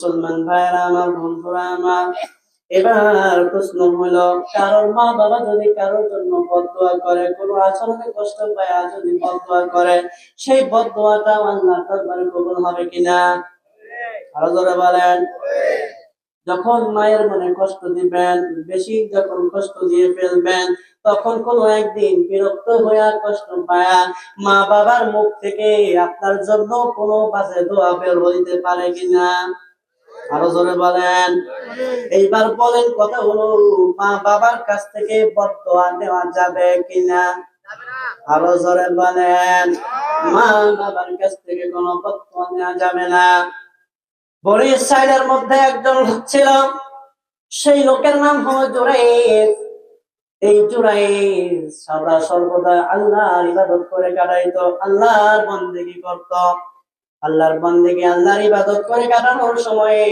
মুসলমান ভাইরা আমার, বন্ধুরা আমার, এবার প্রশ্ন হলো, কারোর মা বাবা যদি কারোর জন্য বদদোয়া করে, কোনো আচরণে কষ্ট পায় আর যদি বদদোয়া করে, সেই বদদোয়াটা আল্লাহর দরবারে কবুল হবে কিনা? আরো জোরে বলেন। যখন মায়ের মনে কষ্ট দিবেন, বেশি যখন কষ্ট দিয়ে ফেলবেন, তখন কোনো একদিন বিরক্ত হইয়া কষ্ট পায়া মা বাবার মুখ থেকে আপনার জন্য কোনো বাজে দোয়া বের হইতে পারে কিনা? আরো জোরে বলেন। এইবার বলেন, কথা হলো, মা বাবার কাছ থেকে বদদোয়া নেওয়া যাবে কিনা? আরো জোরে বলেন। মা বাবার কাছ থেকে কোনো বদদোয়া নেওয়া যাবে না। বনি ইসরাইলের মধ্যে একজন লোক ছিল, সেই লোকের নাম হলো জুরাইজ। এই জুরাইজ সদা সর্বদা আল্লাহর ইবাদত করে কাটাইতো, আল্লাহর বন্দেগী করত। আল্লাহর বান্দাকে আল্লাহর ইবাদত করে কাটানোর সময়ে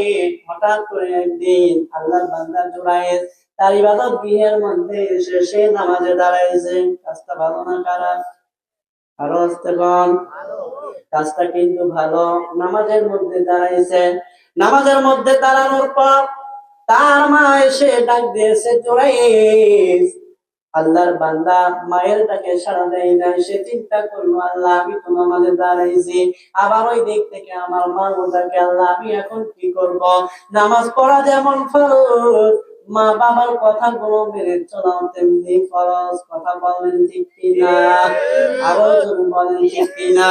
হঠাৎ করে একদিন আল্লাহর বান্দা জুরাইজ তার ইবাদত গৃহের মধ্যে এসে সে নামাজে দাঁড়াইছে। কাজটা ভালো না খারাপ? আরো আসতে কোন? কাজটা কিন্তু ভালো। নামাজের মধ্যে দাঁড়াইছে, নামাজের মধ্যে দাঁড়ানোর পর তার মা এসে ডাক দিয়েছে, জুরাইজ। আল্লাহর বান্দা মায়ের ডাকে সাড়া দেয় না। সে চিন্তা করলো, আল্লাহ আমি তো নামাজে দাঁড়াইছি, আবার ওই দিক থেকে আমার মা ডাকে, আল্লাহ আমি এখন কি করব? নামাজ পড়া যেমন ফরজ, মা বাবার কথাগুলো মেনে চলা তেমনি ফরজ। কথা বলেন ঠিক কিনা? আরো জোরে বলেন ঠিক কিনা?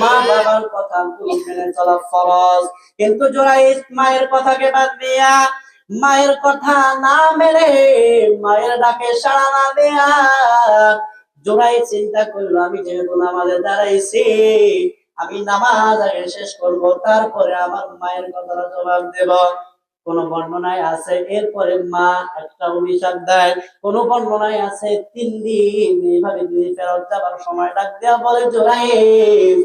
মা বাবার কথাগুলো মেনে চলা ফরজ, কিন্তু জুরাইজ মায়ের কথাকে বাদ দিয়া, মায়ের কথা না মেনে, মায়ের ডাকে সাড়া না দেয়া জোড়াই চিন্তা করলো, আমি যেহেতু নামাজে দাঁড়াইছি, আমি নামাজ আগে শেষ করব, তারপরে আমার মায়ের কথাটা জবাব দেব। কোন বর্ণনায় আছে এরপরে মা একটা অভিশাপ দেয়, কোন বর্ণনায় আছে 3 দিন এইভাবে তিনি ফেরত যাবার সময় ডাক দেয়া বলে, জোরাইজ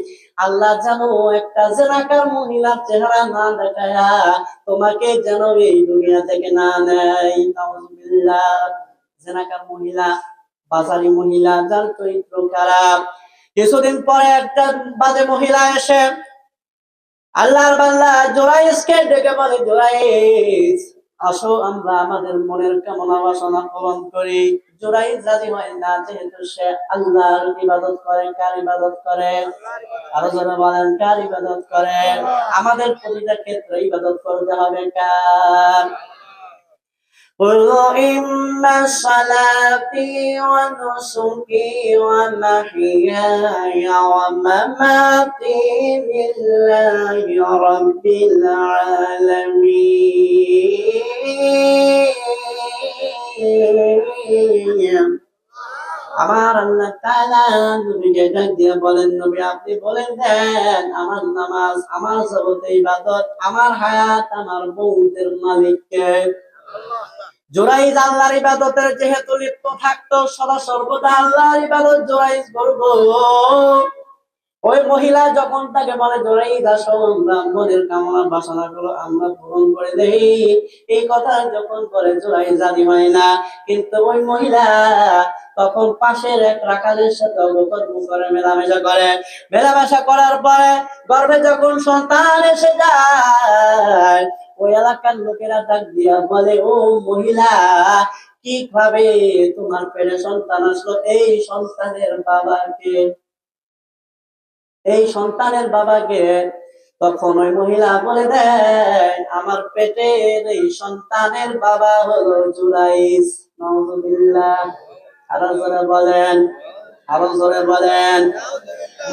আল্লাহ জানো একটা জেনাকার মহিলার চেহারা না দেখায়া তোমাকে যেন এই দুনিয়া থেকে না নেয়। নাউজুবিল্লাহ। জেনাকার মহিলা, বাজারি মহিলা, যার চরিত্র খারাপ। কিছুদিন পরে একটা বাজে মহিলা এসে আল্লাহর বান্দা জুরাইজকে ডেকে বলে, জুরাইজ আসো আমরা আমাদের মনের কামনা বাসনা পূরণ করি। জুরাইজ রাজি হয় না, যেহেতু সে আল্লাহর ইবাদত করে। কার ইবাদত করে? আরো যারা বলেন, কার ইবাদত করে? আমাদের প্রতিটা ক্ষেত্রে ইবাদত করতে হবে কার? قل إن صلاتي ونسكي ومحياي ومماتي لله رب العالمين। আমার আল্লাহ তাআলা নবীকে ডাক দিয়ে বলেন, নবী আপনি বলেন দেন, আমার নামাজ, আমার যাবতীয় ইবাদত, আমার হায়াত, আমার মৌতের মালিক কে? জুরাইজ আল্লাহর ইবাদতের যেহেতু লিপ্ত থাকতো, সদা সর্বদা আল্লাহর ইবাদত জুরাইজ করবো। ওই মহিলা যখন তাকে বলে, জুরাইজ আসো আমরা মনের কামনা বাসনা গুলো আমরা পূরণ করে দেই, এই কথা যখন বলে জুরাইজ রাজি হয় না। কিন্তু ওই মহিলা তখন পাশের এক রাখালের সাথে অবকর্ম করে, মেলামেশা করে। মেলামেশা করার পরে গর্ভে যখন সন্তান এসে যায়, ওই এলাকার লোকেরা ডাক দিয়া বলে, ও মহিলা, কিভাবে তোমার পেটে সন্তান আসলো? এই সন্তানের বাবাকে, এই সন্তানের বাবাকে। তখন ওই মহিলা বলে দেয়, আমার পেটের এই সন্তানের বাবা হলো জুরাইজ। নাউজুবিল্লাহ। আরো জোরে বলেন, আরো জোরে বলেন।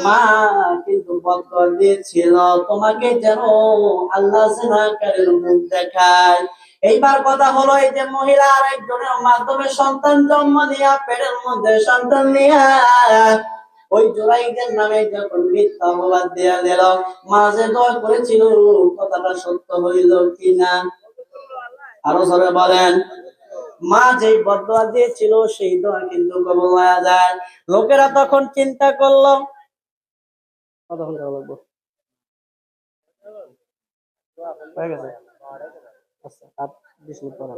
মা কিন্তু বদর দিয়েছিল, তোমাকে যেন আল্লাহ জিনাকারীর মুখ দেখায়। এইবার কথা হলো, এই যে মহিলা আরেকজনের মাধ্যমে সন্তান জন্ম দিয়া, পেটের মধ্যে সন্তান নিয়া ওই জুরাইজের নামে যখন মিথ্যা অপবাদ দেয়া দিল, মা যে দোয়া করেছিল কথাটা সত্য হইল কিনা? আরো জোরে বলেন। মা যে বদদোয়া দিয়েছিল সেই দোয়া কিন্তু কবুল হয়ে যায়। লোকেরা তখন চিন্তা করলো, কতক্ষণ করা লাগবে? হয়ে গেছে? আচ্ছা, আর 20 মিনিট পরে।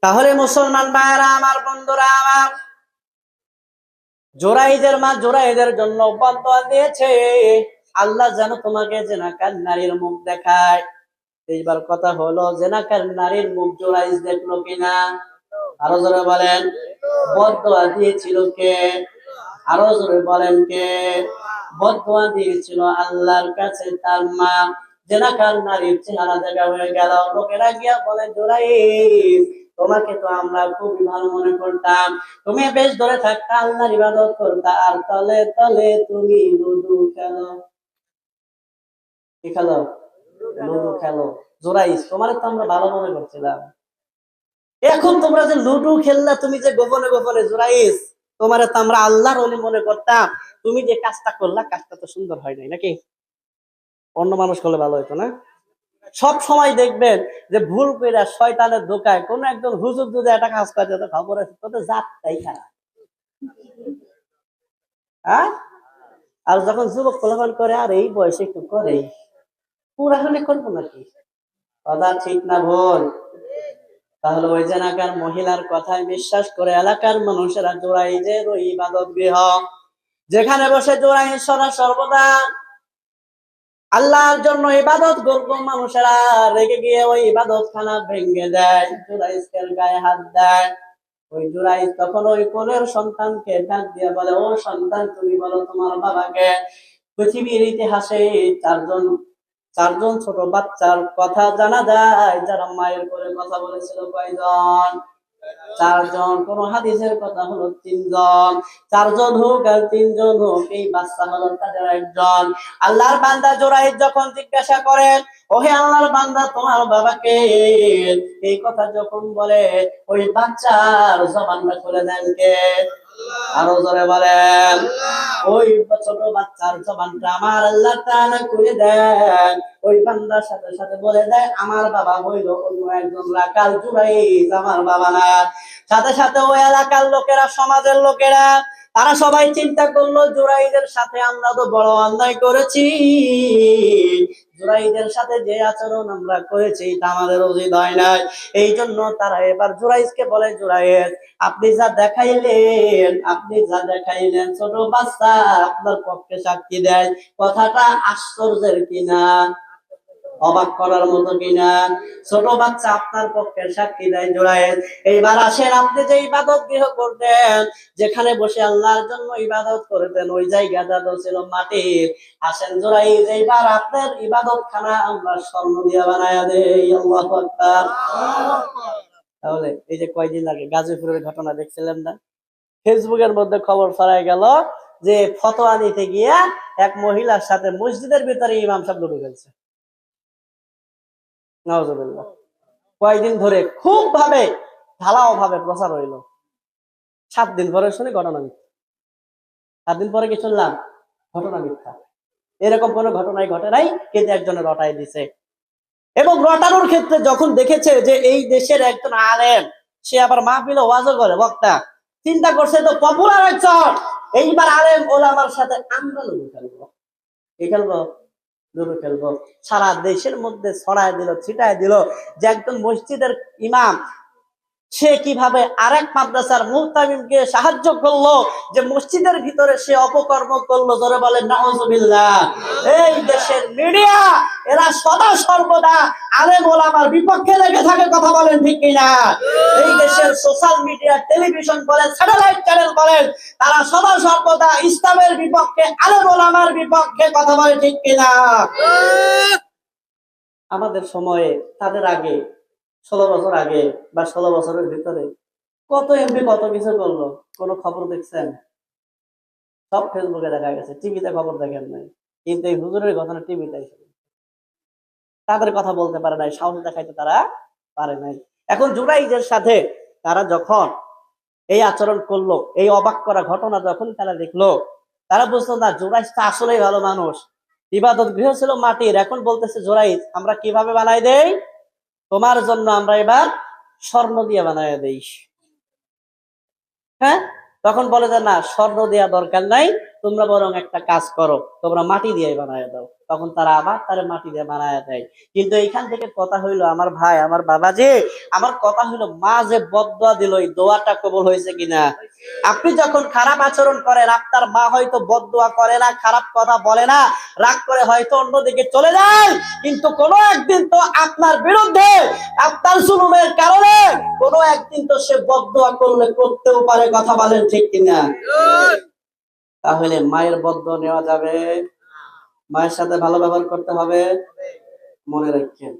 তাহলে মুসলমান ভাইরা আমার, বন্ধুরা আমার, জুরাইজের মা জুরাইজের জন্য বদদোয়া দিয়েছে, আল্লাহ যেন তোমাকে জেনাকার নারীর মুখ দেখায়। এইবার কথা হলো, জেনাকার নারীর মুখ জোরাইজ দেখলো কিনা? আরো জোরে বলেন। বদদোয়া দিয়েছিল কে? আরো জোরে বলেন কে? বদদোয়া দিয়েছিল আল্লাহর কাছে তার মা। জেনাকার নারীর চেহারা দেখা হয়ে গেল। লোকেরা গিয়া বলে, জোরাইজ, তোমাকে তো আমরা খুবই ভালো মনে করতাম, তুমি বেশ ধরে থাকতে আল্লাহর ইবাদত করতা, আর তলে তলে তুমি লুডু খেলো। কি খেলো? লুডু খেলো। জোরাইজ, তোমার তো আমরা ভালো মনে করছিলাম, এখন তোমরা যে লুডু খেললা, তুমি যে গোপনে গোপনে, জোরাইজ, তোমার তো আমরা আল্লাহর ওলি মনে করতাম, তুমি যে কাজটা করলা, কাজটা তো সুন্দর হয় নাই নাকি? অন্য মানুষ করলে ভালো হতো না? সব সময় দেখবেন যে ভুল করে শয়তানের ধোকায় কোন একজন হুজুর যদি একটা কাজ করে, তো খবর আছে তোদের জাতটাই খারাপ। হ্যাঁ? আর যখন যুবক ফলাফল করে, আর এই বয়সে একটু করে, পুরা হলে করবো নাকি? কথা ঠিক না ভুল? তাহলে ওই জেনাকার মহিলার কথায় বিশ্বাস করে এলাকার মানুষেরা জোরাইজের ওই ইবাদত গৃহ, যেখানে বসে জোরাইজ সর্বদা আল্লাহর জন্য ইবাদত করব, মানুষেরা রেগে গিয়ে ওই ইবাদত খানা ভেঙে দেয়, জুরাইজের গায়ে হাত দেয়। ওই জুরাইজ তখন ওই কোলের সন্তানকে ডাক দিয়ে বলে, ও সন্তান, তুমি বলো তোমার বাবাকে। পৃথিবীর ইতিহাসে চারজন চারজন ছোট বাচ্চার কথা জানা যায় যারা মায়ের কোলে কথা বলেছিল। কয়জন? চারজন। কোন হাদিসের কথা হলো তিনজন। চারজন হোক আর তিনজন হোক, এই বাচ্চা হলো তাদের একজন। আল্লাহর বান্দা জোরাইদ যখন জিজ্ঞাসা করেন, ওহে আল্লাহর বান্দা, তোমার বাবাকে, এই কথা যখন বলে, ওই বাচ্চার জবানটা খুলে দেন কে? আরো জোরে বলেন। ওই ছোট বাচ্চার জবানটা আমার আল্লাহ তাআলা খুলে দেন। ওই বান্দার সাথে সাথে বলে দেয়, আমার বাবা হইল অন্য একজন রাকাল, জুরাইজ আমার বাবা না। সাথে সাথে ওই এলাকার লোকেরা, সমাজের লোকেরা, তারা সবাই চিন্তা করলো, জুরাইদের সাথে আমরা তো বড় অন্যায় করেছি, জুরাইদের সাথে যে আচরণ আমরা করেছি তা আমাদের উচিত হয় নাই। এই জন্য তারা এবার জুরাইজকে বলে, জুরাইজ, আপনি যা দেখাইলেন ছোট বাচ্চা আপনার পক্ষে সাক্ষী দেয়, কথাটা আশ্চর্যের কিনা? অবাক করার মতো কিনা? ছোট বাচ্চা আপনার পক্ষে সাক্ষী দেয়। জোরাইজ, এইবার আসেন, আপনি যে ইবাদত গৃহ করতেন, যেখানে বসে আল্লাহর জন্য ইবাদত করতেন, ওই জায়গাটা তো ছিল মাটির। আসেন জোরাইজ, এইবার আপনার ইবাদত খানা আমরা স্বর্ণ দিয়ে বানায়া দেই। আল্লাহু আকবার। তাহলে এই যে কয়দিন আগে গাজীপুরের ঘটনা দেখছিলেন না? ফেসবুকের মধ্যে খবর ছড়ায় গেল যে ফতোয়া নিতে গিয়া এক মহিলার সাথে মসজিদের ভিতরে ইমাম সাহেব লুডু খেলছে। নাউজুবিল্লাহ। কয়েকদিন ধরে খুব ভাবে ঢালাও ভাবে প্রচার হইল। 7 দিন পরে শুনি ঘটনা মিথ্যা। 7 দিন পরে কি শুনলাম? ঘটনা মিথ্যা। এরকম কোনো ঘটনাই ঘটে নাই, কিন্তু একজনের রটাই দিছে। এবং রটানোর ক্ষেত্রে যখন দেখেছে যে এই দেশের একজন আলেম, সে আবার মাহফিলে ওয়াজও করে, বক্তা, চিন্তা করছে তো পপুলার একজন, এইবার আলেম ওলামার সাথে আমরা লুডু খেলবো। কি খেলবো? লুডু খেলবো। সারা দেশের মধ্যে ছড়ায় দিল, ছিটায় দিল যে একজন মসজিদের ইমাম, সে কিভাবে আরেক মাদ্রাসার মুহতামিমকে সাহায্য করলো, যে মসজিদের ভিতরে সে অপকর্ম করলো। ধরে বলেন নাউজুবিল্লাহ। এই দেশের মিডিয়া, এরা সদা সর্বদা আলেম ওলামার বিপক্ষে লেগে থাকে। কথা বলেন ঠিক কিনা? এই দেশের সোশ্যাল মিডিয়া, টেলিভিশন বলেন, স্যাটেলাইট চ্যানেল বলেন, তারা সদা সর্বদা ইসলামের বিপক্ষে, আলেম ওলামার বিপক্ষে। কথা বলে ঠিক কিনা? আমাদের সময়ে, তাদের আগে, 16 বছর আগে বা 16 বছরের ভিতরে কত এমপি কত কিছু করলো, কোনো খবর দেখছেন? সব ফেসবুকে দেখা গেছে, টিভিতে খবর দেখেন নাই। কিন্তু এই হুজুরের ঘটনা টিভিতে তাদের কথা বলতে পারে নাই, সাহস দেখাইতে তারা পারে নাই। এখন জুরাইজের সাথে তারা যখন এই আচরণ করলো, এই অবাক করা ঘটনা যখন তারা দেখলো, তারা বুঝলো না জুরাইজ তো আসলেই ভালো মানুষ। ইবাদত গৃহ ছিল মাটির, এখন বলতেছে জুরাইজ, আমরা কিভাবে বানাই দেই? তোমার জন্য আমরা এবার স্বর্ণ দিয়ে বানাই দেই। হ্যাঁ, তখন বলে যে না, স্বর্ণ দেওয়া দরকার নাই, তোমরা বরং একটা কাজ করো, তোমরা মাটি দিয়ে বানায় দাও। তখন তারা আবার তারা মাটি দিয়ে বানায় দেয়। কিন্তু এইখান থেকে কথা হইলো আমার ভাই, আমার বাবা যে, আমার কথা হইলো মা যে বদদোয়া দিল, এই দোয়াটা কবুল হয়েছে কিনা? আপনি যখন খারাপ আচরণ করেন, আপনার মা হয়তো বদদোয়া করে না, খারাপ কথা বলে না, রাগ করে হয়তো অন্যদিকে চলে যায়, কিন্তু কোনো একদিন তো আপনার বিরুদ্ধে, আপনার জুলুমের কারণে কোনো একদিন তো সে বদদোয়া করতেও পারে। কথা বলেন ঠিক কিনা? তাহলে মায়ের বদদোয়া নেওয়া যাবে? মায়ের সাথে ভালো ব্যবহার করতে হবে, মনে রাখেন।